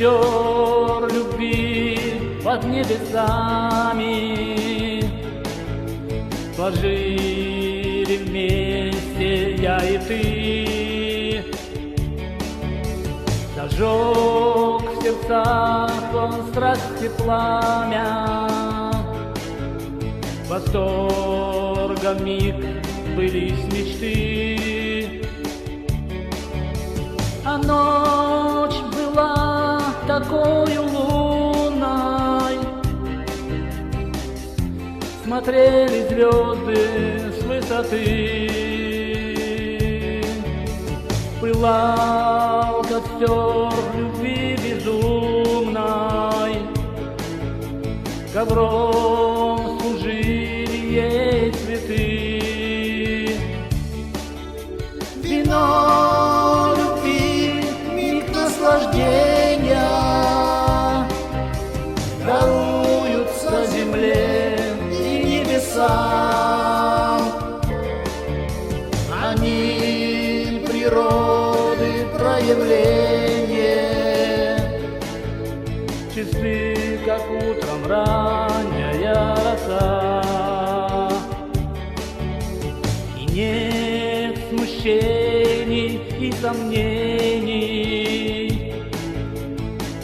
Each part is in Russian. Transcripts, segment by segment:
костер любви под небесами. Сложили вместе я и ты, зажег в сердцах он страсти пламя. Восторга миг сбылись мечты, а ночь была такою лунной. Смотрели звезды с высоты, пылал костер любви безумной. Ковром служили ей цветы. Вино любви, миг наслаждения даруются земле и небесам. Они природы проявление, чисты, как утром ранняя роса. И нет смущений и сомнений,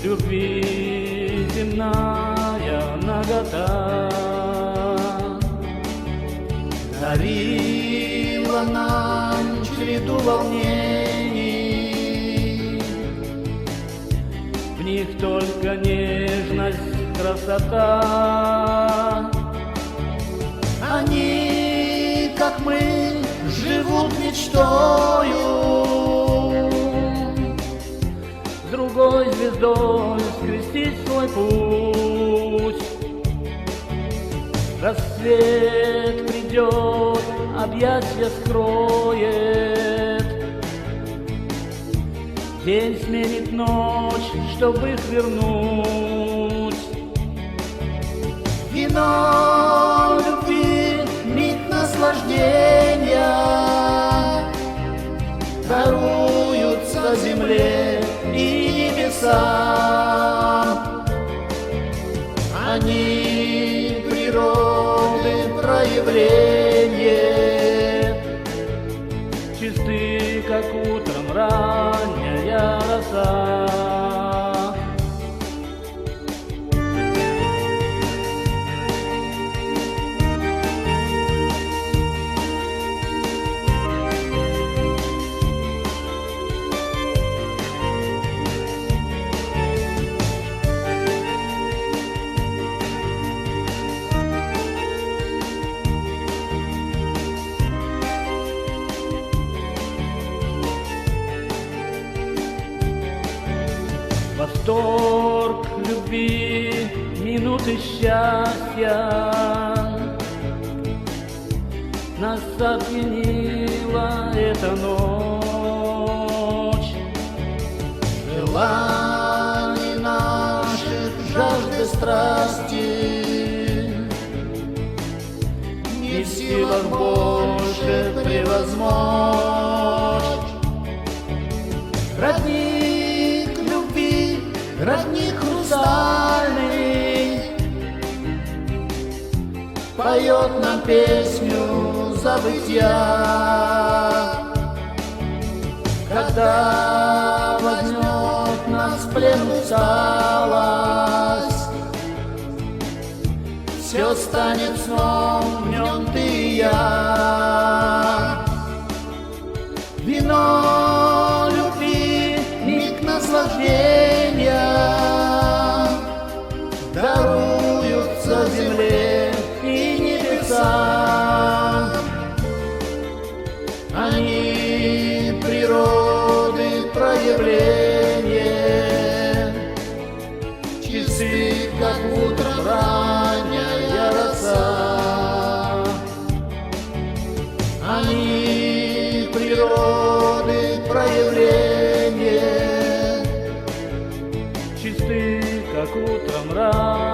любви земная нагота дарила нам череду волнений. В них только нежность, красота. Они, как мы, живут мечтою, с другой звездой скрестить свой путь. Рассвет придет, объятья скроет, день сменит ночь, чтобы их вернуть. Вино любви, миг наслаждения даруются земле и небесам. Они природы проявление, чисты, как утром ранняя роса. Восторг любви, минуты счастья нас опьянила эта ночь. Желаний наших, жажды страсти не в силах больше превозмочь. Родник любви, родник хрустальный, поет нам песню забытья. Когда возьмет нас в плен усталость, все станет сном, в нем ты и я. Вино любви, миг наслаждения даруются земле и небесам. Они природы проявление, чисты, как утром ранняя роса. Они природы проявление, чисты, как утром ранняя роса.